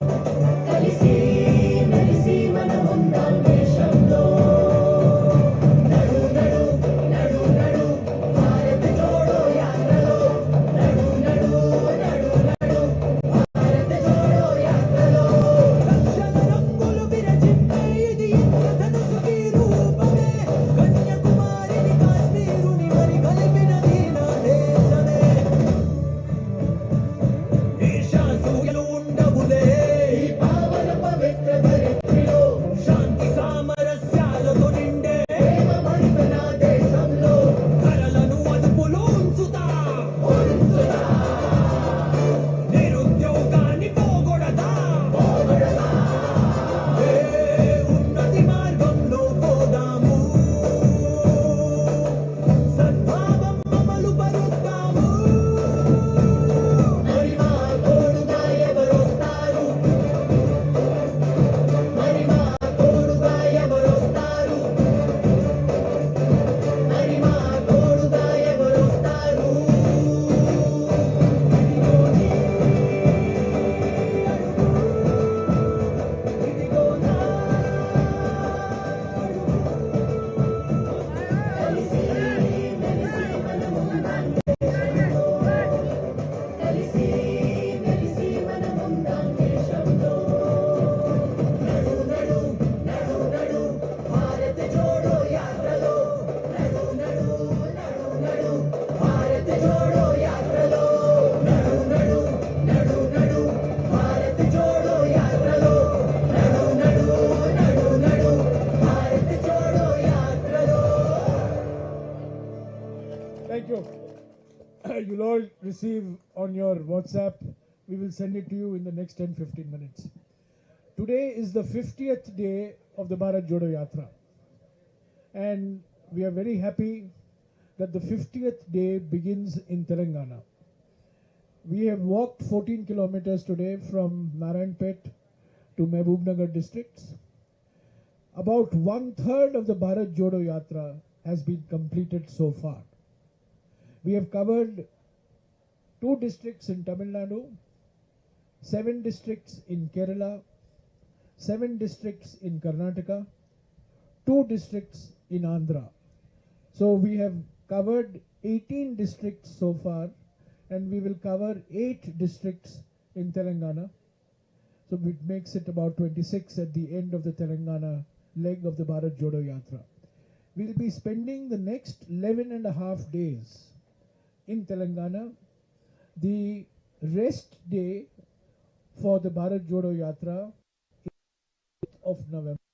కలిసి మెలిసి మనముందాం దేశంలో నడు నడు నడు నడు భారత్ జోడో యాత్రలో నడు నడు నడు నడు భారత్ జోడో యాత్రలో లక్షల రంగులు విరచిమ్మే ఇది ఇంద్రధనుసుకి రూపమే కన్యాకుమారిని కాశ్మీరుని మరి కలిపినది నా దేశమే ఈశాసూయలు ఉండవులే ఈ పావన పవిత్ర ధరిత్రిలో శాంతి సామరస్యాలతో నిండే ప్రేమ భరిత నా దేశంలో ధరలను అదుపులో ఉంచుతా నిరుద్యోగాన్ని పోగొడతా ఉన్నతి మార్గంలో పోదాము సద్భావం అమలు పరుద్దాము మరి మా తోడుగా ఎవరొస్తారు మరి మా తోడుగా ఎవరొస్తారు మరి మా తోడుగా ఎవరొస్తారు ఇదిగో నా కలిసి మెలిసి మనముందాం దేశంలో కలిసి మెలిసి మనముందాం దేశంలో నడు నడు నడు నడు భారత్ జోడో యాత్రలో నడు నడు నడు నడు భారత్ జోడో యాత్రలో నడు నడు నడు నడు భారత్ జోడో యాత్రలో నడు నడు నడు నడు భారత్ జోడో యాత్రలో Thank you. You'll all receive on your WhatsApp. We will send it to you in the next 10-15 minutes. Today is the 50th day of the Bharat Jodo Yatra. And we are very happy that the 50th day begins in Telangana. We have walked 14 kilometers today from Narayanpet to Mehboob districts. About 1/3 of the Bharat Jodo Yatra has been completed so far. We have covered 2 districts in Tamil Nadu, 7 districts in Kerala, 7 districts in Karnataka, 2 districts in Andhra. So we have covered 18 districts so far, and we will cover 8 districts in Telangana. So it makes it about 26 at the end of the Telangana leg of the Bharat Jodo Yatra. We'll be spending the next 11.5 days in Telangana. The rest day for the Bharat Jodo Yatra is 8th of November.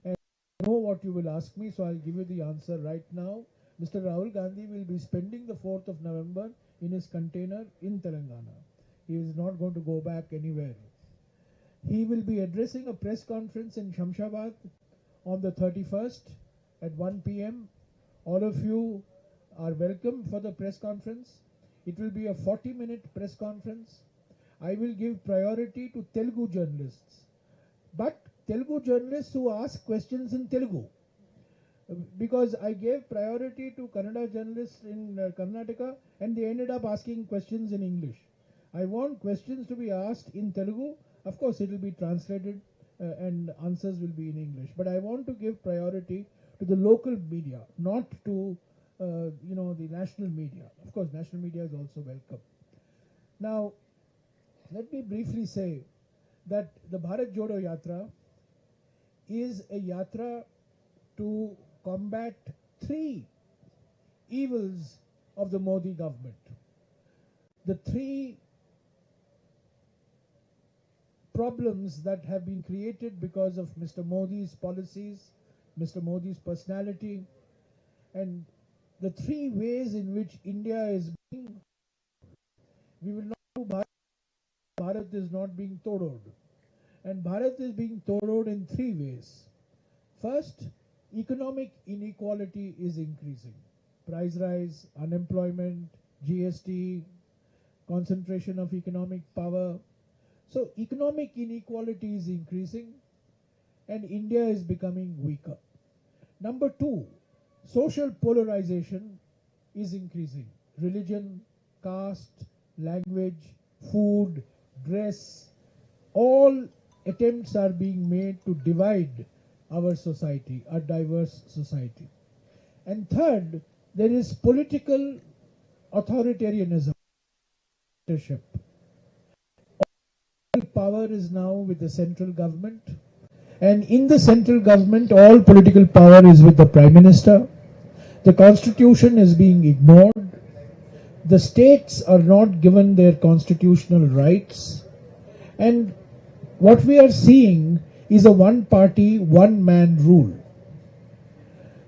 And I know what you will ask me, so I'll give you the answer right now. Mr. Rahul Gandhi will be spending the 4th of November in his container in Telangana. He is not going to go back anywhere. He will be addressing a press conference in Shamshabad on the 31st at 1 p.m. All of you are welcome for the press conference. It will be a 40-minute press conference. I will give priority to Telugu journalists, but Telugu journalists who ask questions in Telugu, because I gave priority to Kannada journalists in Karnataka and they ended up asking questions in English. I want questions to be asked in Telugu. Of course, it will be translated and answers will be in English, but I want to give priority to the local media, not to the national media. Of course, national media is also welcome. Now, let me briefly say that the Bharat Jodo Yatra is a yatra to combat 3 evils of the Modi government. The 3 problems that have been created because of Mr. Modi's policies, Mr. Modi's personality, and the 3 ways in which India is being. We will not do Bharat is not being todod. And Bharat is being todod in 3 ways. First, economic inequality is increasing. Price rise, unemployment, GST, concentration of economic power. So economic inequality is increasing and India is becoming weaker. Number 2, social polarization is increasing. Religion, caste, language, food, dress, all attempts are being made to divide our society, our diverse society. And third, there is political authoritarianism. Power is now with the central government, and in the central government all political power is with the Prime Minister. The constitution is being ignored. The states are not given their constitutional rights, and what we are seeing is a one party, one man rule.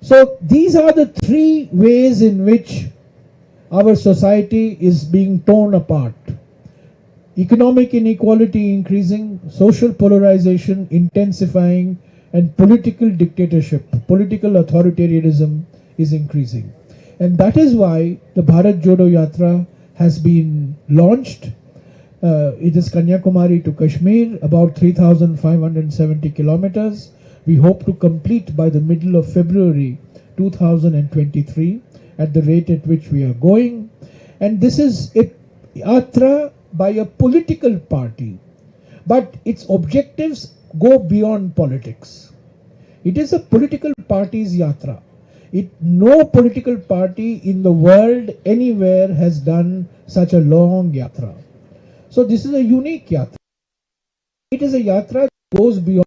So these are the three ways in which our society is being torn apart. Economic inequality increasing, social polarization intensifying, and political dictatorship, political authoritarianism is increasing. And that is why the Bharat Jodo Yatra has been launched. It is Kanyakumari to Kashmir, about 3,570 kilometers. We hope to complete by the middle of February 2023 at the rate at which we are going. And this is a yatra by a political party, but its objectives go beyond politics. It is a political party's yatra. No political party in the world anywhere has done such a long yatra. So this is a unique yatra. It is a yatra that goes beyond.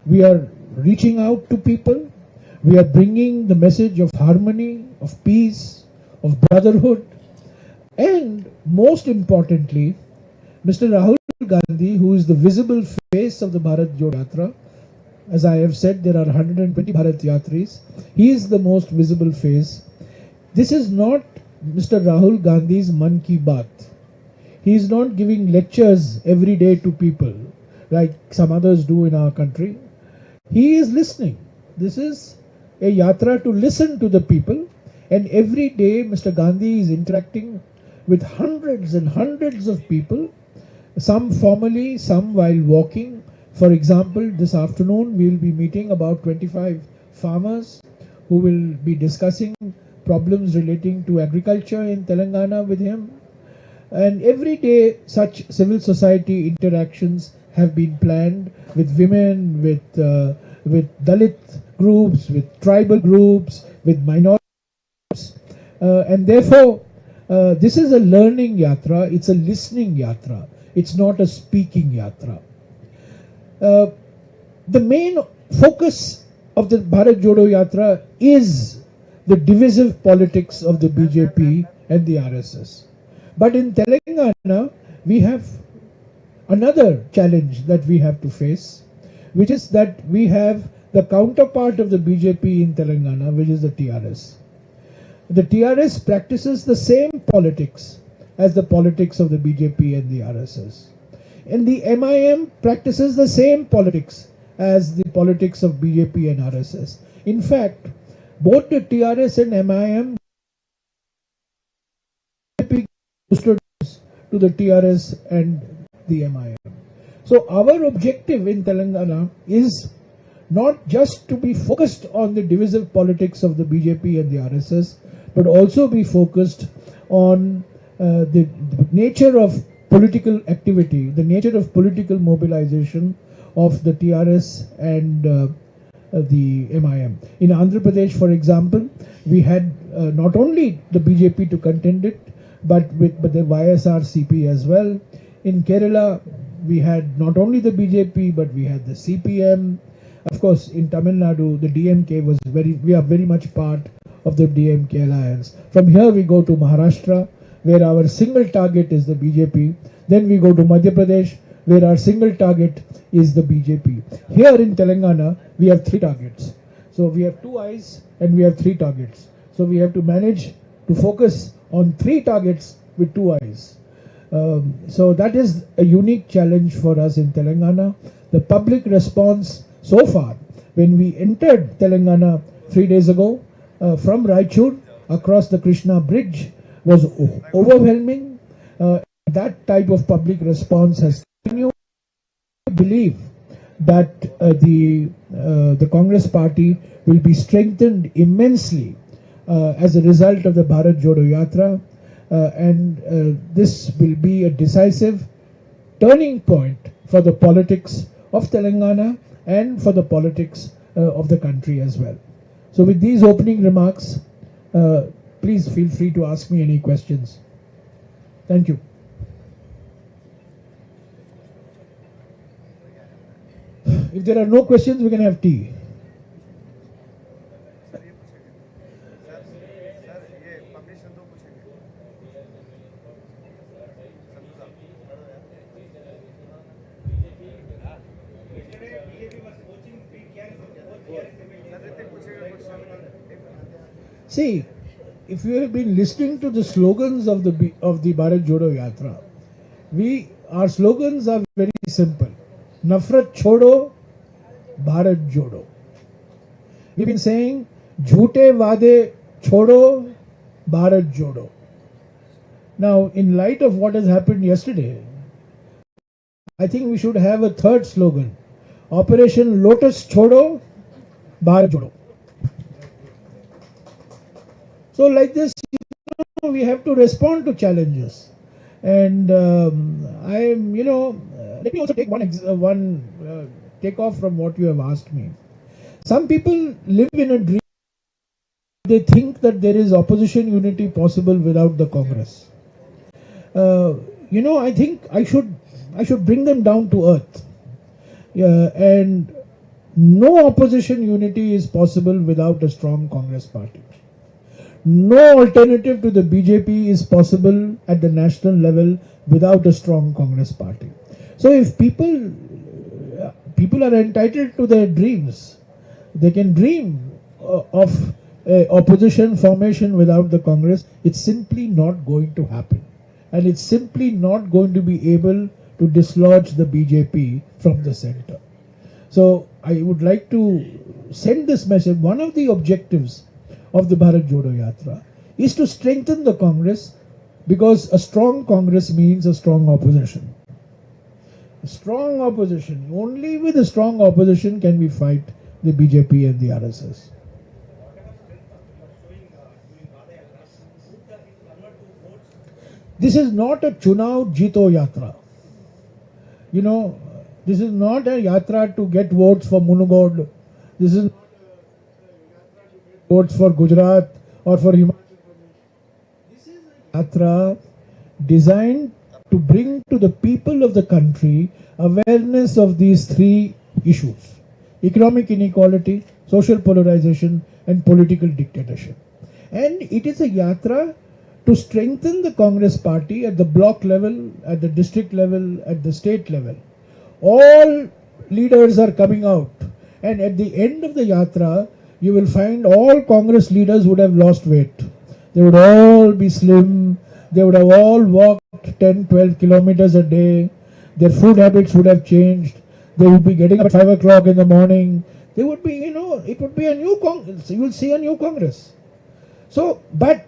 We are reaching out to people. We are bringing the message of harmony, of peace, of brotherhood. And most importantly, Mr. Rahul Gandhi, who is the visible face of the Bharat Jodo Yatra, as I have said, there are 120 Bharat Yatris. He is the most visible face. This is not Mr. Rahul Gandhi's Man Ki Baat. He is not giving lectures every day to people like some others do in our country. He is listening. This is a yatra to listen to the people, and every day Mr. Gandhi is interacting with hundreds and hundreds of people, some formally, some while walking. For example, this afternoon we will be meeting about 25 farmers who will be discussing problems relating to agriculture in Telangana with him. And every day such civil society interactions have been planned with women, with Dalit groups, with tribal groups, with minority groups. And therefore, this is a learning yatra, it's a listening yatra, it's not a speaking yatra. The main focus of the Bharat Jodo Yatra is the divisive politics of the BJP and the RSS. But in Telangana, we have another challenge that we have to face, which is that we have the counterpart of the BJP in Telangana, which is the TRS. The TRS practices the same politics as the politics of the BJP and the RSS. And the MIM practices the same politics as the politics of BJP and RSS. In fact, both the TRS and MIM to the TRS and the MIM. So our objective in Telangana is not just to be focused on the divisive politics of the BJP and the RSS, but also be focused on the nature of political activity, the nature of political mobilization of the TRS and the MIM. In Andhra Pradesh, for example, we had not only the BJP to contend it, but the YSRCP as well. In Kerala, we had not only the BJP, but we had the CPM. Of course, in Tamil Nadu, the DMK was we are very much part of the DMK alliance. From here we go to Maharashtra, where our single target is the BJP. Then we go to Madhya Pradesh, where our single target is the BJP. Here in Telangana, we have three targets. So we have two eyes and we have three targets. So we have to manage to focus on three targets with two eyes. So that is a unique challenge for us in Telangana. The public response so far, when we entered Telangana 3 days ago, from Raichur across the Krishna bridge, was overwhelming. That type of public response has continued. I believe that the Congress party will be strengthened immensely as a result of the Bharat Jodo Yatra, and this will be a decisive turning point for the politics of Telangana and for the politics of the country as well. So with these opening remarks, please feel free to ask me any questions. Thank you. If there are no questions, we can have tea. See, if you have been listening to the slogans of the Bharat Jodo Yatra, our slogans are very simple. Nafrat chodo, Bharat Jodo. We've been saying, Jhoote Vaade chodo, Bharat Jodo. Now, in light of what has happened yesterday, I think we should have a third slogan. Operation Lotus Chodo, Bharat Jodo. So like this, we have to respond to challenges. And let me also take take off from what you have asked me. Some people live in a dream. They think that there is opposition unity possible without the Congress. I think I should bring them down to earth. And no opposition unity is possible without a strong Congress party. No alternative to the BJP is possible at the national level without a strong Congress party. So if people are entitled to their dreams, they can dream of opposition formation without the Congress. It's simply not going to happen. And it's simply not going to be able to dislodge the BJP from the center. So I would like to send this message. One of the objectives of the Bharat Jodo Yatra is to strengthen the Congress, because a strong Congress means a strong opposition. A strong opposition. Only with a strong opposition can we fight the BJP and the RSS. This is not a Chunav Jito Yatra. This is not a yatra to get votes for Munugod. This is votes for Gujarat or for Himachal Pradesh. This is a yatra designed to bring to the people of the country awareness of these three issues: economic inequality, social polarization, and political dictatorship. And it is a yatra to strengthen the Congress party at the block level, at the district level, at the state level. All leaders are coming out, and at the end of the yatra, you will find all Congress leaders would have lost weight. They would all be slim. They would have all walked 10, 12 kilometers a day. Their food habits would have changed. They would be getting up at 5 o'clock in the morning. They would be, it would be a new Congress. You will see a new Congress. So, but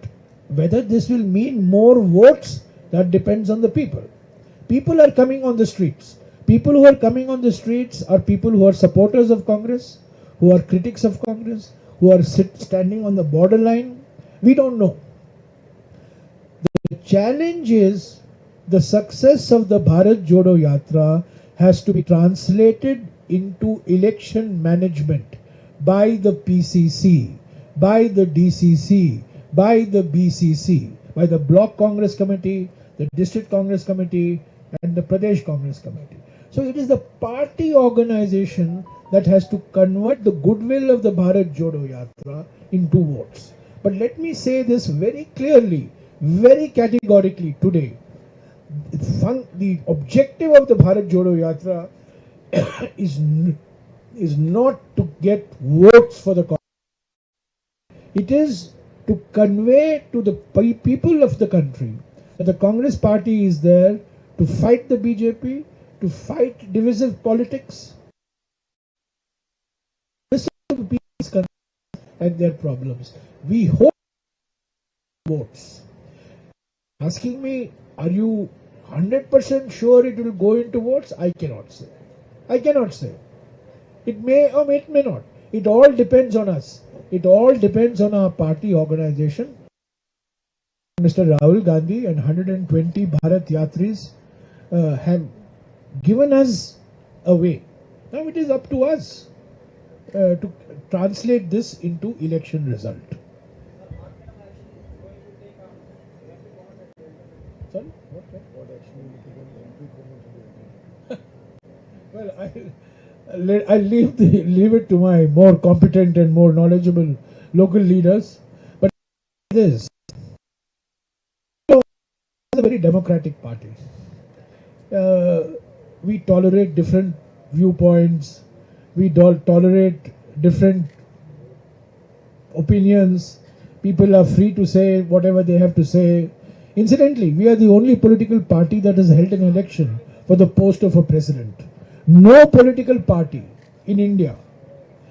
whether this will mean more votes, that depends on the people. People are coming on the streets. People who are coming on the streets are people who are supporters of Congress, who are critics of Congress, who are standing on the borderline. We don't know. The challenge is the success of the Bharat Jodo Yatra has to be translated into election management by the PCC, by the DCC, by the BCC, by the Block Congress Committee, the District Congress Committee, and the Pradesh Congress Committee. So it is the party organization that has to convert the goodwill of the Bharat Jodo Yatra into votes. But let me say this very clearly, very categorically today. The objective of the Bharat Jodo Yatra is not to get votes for the Congress. It is to convey to the people of the country that the Congress party is there to fight the BJP, to fight divisive politics, and their problems. We hope votes. Asking me, are you 100% sure it will go into votes? I cannot say. I cannot say. It may or it may not. It all depends on us. It all depends on our party organization. Mr. Rahul Gandhi and 120 Bharat Yatris have given us a way. Now it is up to us to translate this into election result. Sorry? What action will be taken? Well, I leave it to my more competent and more knowledgeable local leaders. But this is a very democratic party. We tolerate different viewpoints. We tolerate different opinions. People are free to say whatever they have to say. Incidentally, we are the only political party that has held an election for the post of a president. No political party in India.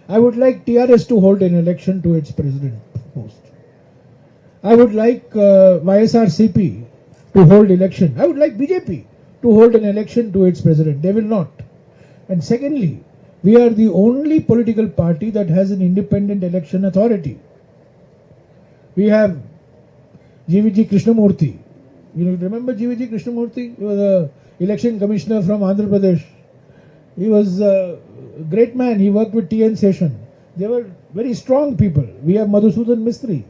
I would like TRS to hold an election to its president post. I would like YSRCP to hold election. I would like BJP to hold an election to its president. They will not. And secondly, we are the only political party that has an independent election authority. We have GVG Krishnamurthy. You remember GVG Krishnamurthy? He was an election commissioner from Andhra Pradesh. He was a great man. He worked with T.N. Session. They were very strong people. We have Madhusudan Mistry,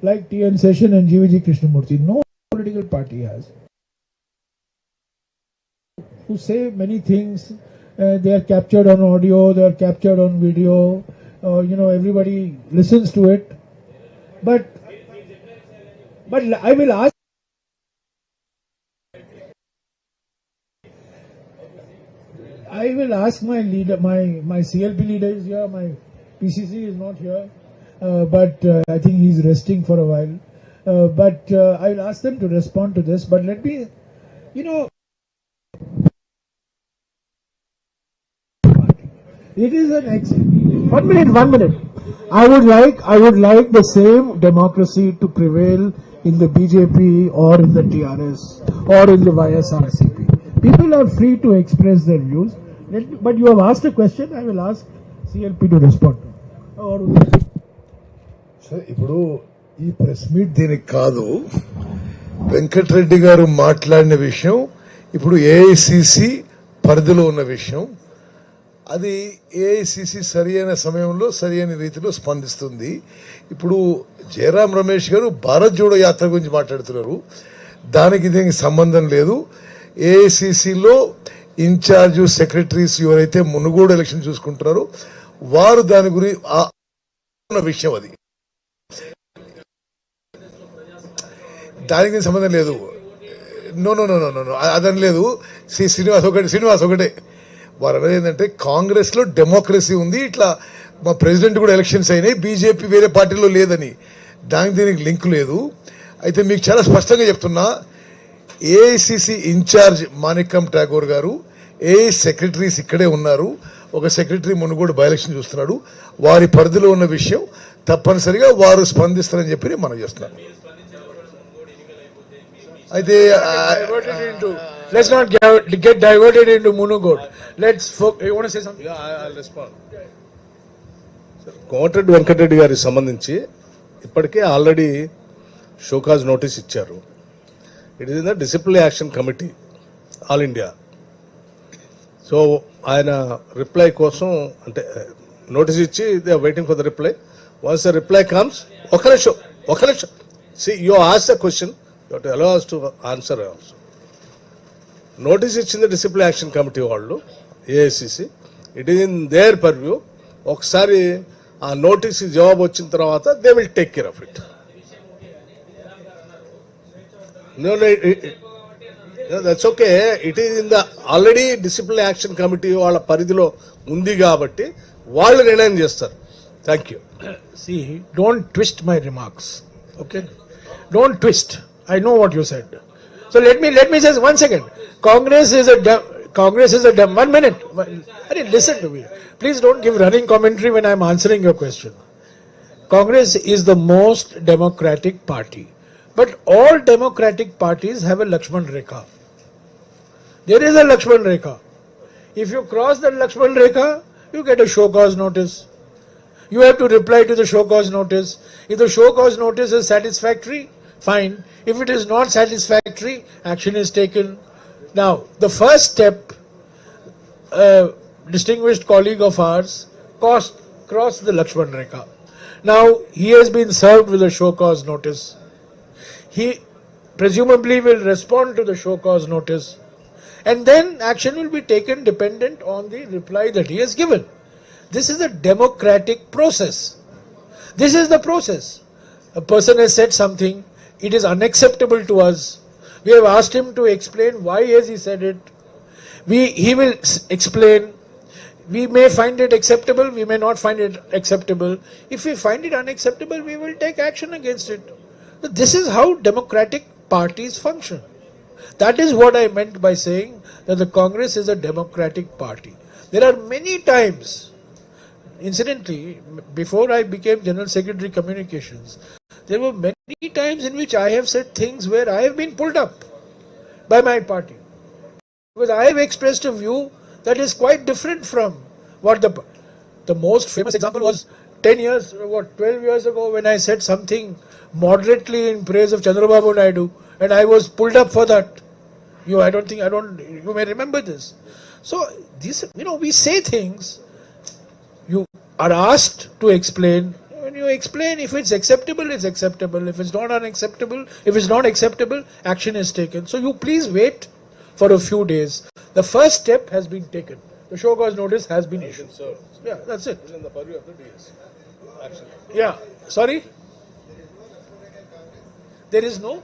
like T.N. Session and GVG Krishnamurthy. No political party has. Who say many things. They are captured on audio. They are captured on video. Everybody listens to it. But I will ask. I will ask my leader, my CLP leader is here, my PCC is not here, but I think he's resting for a while. But I will ask them to respond to this. But let me, it is an excellent. 1 minute, 1 minute. I would like the same democracy to prevail in the BJP or in the TRS or in the YSRCP. People are free to express their views. But you have asked a question, I will ask CLP to respond. Sir ఇప్పుడు ఈ press meet దీనికి కాదు. వెంకటరెడ్డి గారు మాట్లాడిన విషయం ఇప్పుడు AICC పరిధిలో ఉన్న విషయం. అది ఏఐసిసి సరియైన సమయంలో సరియైన రీతిలో స్పందిస్తుంది. ఇప్పుడు జయరాం రమేష్ గారు భారత్ జోడో యాత్ర గురించి మాట్లాడుతున్నారు. దానికి దీనికి సంబంధం లేదు. ఏఐసిసిలో ఇన్ఛార్జ్ సెక్రటరీస్ ఎవరైతే మునుగోడు ఎలక్షన్ చూసుకుంటున్నారో వారు దాని గురించి విషయం అది. దానికి సంబంధం లేదు. నో అదని లేదు. శ్రీనివాస్ ఒకటే వారు అనేది ఏంటంటే కాంగ్రెస్ లో డెమోక్రసీ ఉంది, ఇట్లా మా ప్రెసిడెంట్ కూడా ఎలక్షన్స్ అయినాయి, బీజేపీ వేరే పార్టీలో లేదని. దానికి దీనికి లింక్ లేదు. అయితే మీకు చాలా స్పష్టంగా చెప్తున్నా, ఏఐసిసి ఇన్ఛార్జ్ మాణిక్యం ఠాగూర్ గారు, ఏఐ సెక్రటరీస్ ఇక్కడే ఉన్నారు. ఒక సెక్రటరీ మునుగోడు బై ఎలక్షన్ చూస్తున్నాడు. వారి పరిధిలో ఉన్న విషయం తప్పనిసరిగా వారు స్పందిస్తారని చెప్పి మనం చేస్తున్నాం. అయితే let's not get diverted into Munugod. You want to say something? Yeah, I'll respond. Komatireddy Venkatareddy గారికి సంబంధించి ఇప్పటికే ఆల్రెడీ షోకాజ్ నోటీస్ ఇచ్చారు. It is in the disciplinary action committee all India. So ఆయన రిప్లై కోసం అంటే నోటీస్ ఇచ్చి they are waiting for the reply. Once the reply comes, ఒక నిమిషం see you ask the question, you to allow us to answer also. Notice ఇచ్చింది disciplinary action committee వాళ్ళు, AICC. It is in their purview. ఒకసారి ఆ notice జవాబు వచ్చిన తర్వాత they will take care of it. That's okay. It is in the already disciplinary action committee వాళ్ళ పరిధిలో ఉంది కాబట్టి వాళ్ళు నిర్ణయం చేస్తారు. Thank you. See, don't twist my remarks. Okay? Don't twist. I know what you said. So let me say 1 second. Congress is a 1 minute. Listen to me. Please don't give running commentary when I'm answering your question. Congress is the most democratic party. But all democratic parties have a Lakshman Rekha. There is a Lakshman Rekha. If you cross that Lakshman Rekha, you get a show cause notice. You have to reply to the show cause notice. If the show cause notice is satisfactory, fine. If it is not satisfactory, action is taken. Now, the first step distinguished colleague of ours crossed the Lakshman Rekha. Now he has been served with a show cause notice. He presumably will respond to the show cause notice, and then action will be taken dependent on the reply that he has given. This is a democratic process. This is the process. A person has said something, it is unacceptable to us. We have asked him to explain why has he said it. He will explain. We may find it acceptable, we may not find it acceptable. If we find it unacceptable, we will take action against it. This is how democratic parties function. That is what I meant by saying that the Congress is a democratic party. There are many times, incidentally, before I became General Secretary Communications, there were many times in which I have said things where I have been pulled up by my party. Because I have expressed a view that is quite different from what the most famous example was 12 years ago when I said something moderately in praise of Chandrababu Naidu, and I was pulled up for that. You may remember this. So we say things, you are asked to explain. When you explain, if it's acceptable, it's acceptable. If it's not acceptable, action is taken. So you please wait for a few days. The first step has been taken. The show cause notice has been issued. Yeah, that's it. In the purview of the DS. Action. Yeah. Sorry? There is no?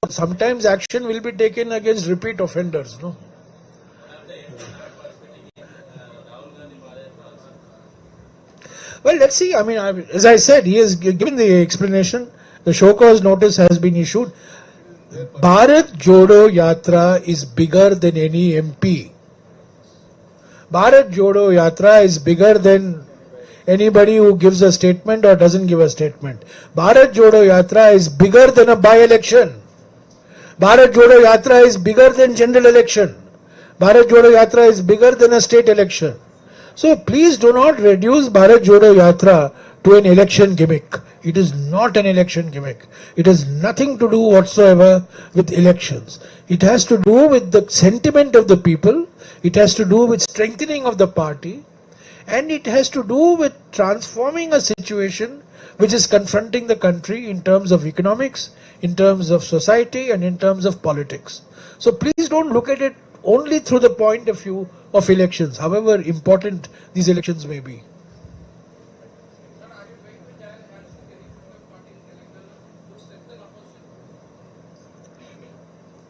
Sometimes action will be taken against repeat offenders, no? Well, let's see. As I said, he has given the explanation. The show cause notice has been issued. Bharat Jodo Yatra is bigger than any MP. Bharat Jodo Yatra is bigger than anybody who gives a statement or doesn't give a statement. Bharat Jodo Yatra is bigger than a by-election. Bharat Jodo Yatra is bigger than general election. Bharat Jodo Yatra is bigger than a state election. So please do not reduce Bharat Jodo Yatra to an election gimmick. It is not an election gimmick. It has nothing to do whatsoever with elections. It has to do with the sentiment of the people. It has to do with strengthening of the party. And it has to do with transforming a situation which is confronting the country in terms of economics, in terms of society, and in terms of politics. So please don't look at it only through the point of view of elections, however important these elections may be.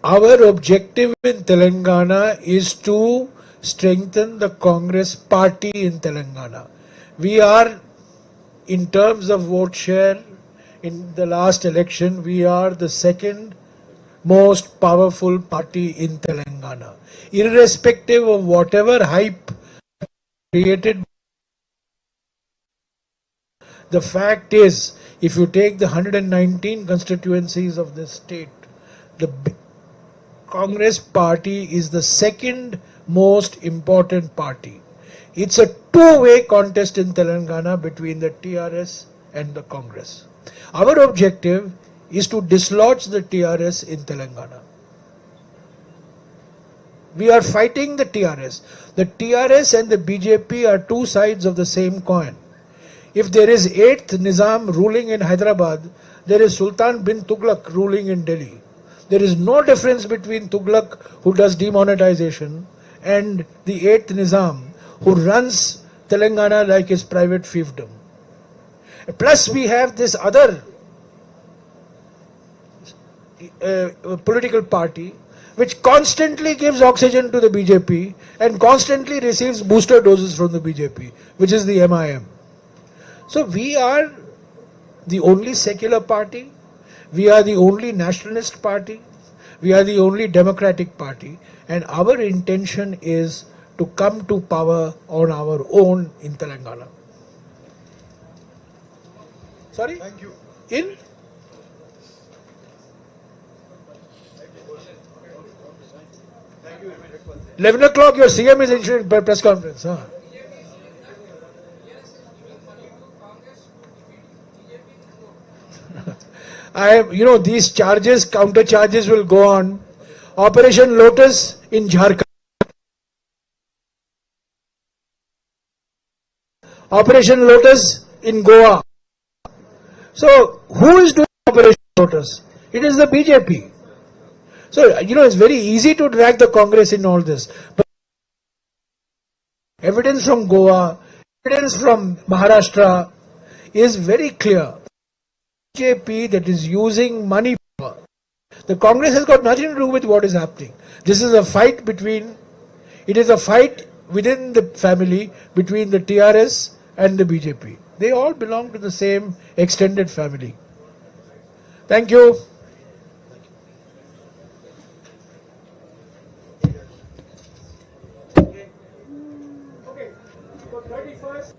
Our objective in Telangana is to strengthen the Congress party in Telangana. We are, in terms of vote share, in the last election, we are the second most powerful party in Telangana. Irrespective of whatever hype created, the fact is, if you take the 119 constituencies of this state, the Congress party is the second most important party. It's a two-way contest in Telangana between the TRS and the Congress. Our objective is to dislodge the TRS in Telangana. We are fighting the TRS. The TRS and the BJP are two sides of the same coin. If there is 8th Nizam ruling in Hyderabad, there is Sultan bin Tughlaq ruling in Delhi. There is no difference between Tughlaq, who does demonetization, and the 8th Nizam, who runs Telangana like his private fiefdom. Plus we have this other political party which constantly gives oxygen to the BJP and constantly receives booster doses from the BJP, which is the MIM. So we are the only secular party, we are the only nationalist party, we are the only democratic party, and our intention is to come to power on our own in Telangana. Sorry? Thank you. In? 11 o'clock your CM is issuing press conference. Huh? These charges, counter charges will go on. Operation Lotus in Jharkhand. Operation Lotus in Goa. So, who is doing Operation Lotus? It is the BJP. So, it's very easy to drag the Congress in all this. But evidence from Goa, evidence from Maharashtra is very clear. BJP that is using money power. The Congress has got nothing to do with what is happening. This is a fight within the family between the TRS and the BJP. They all belong to the same extended family. Thank you. Okay, so 31st.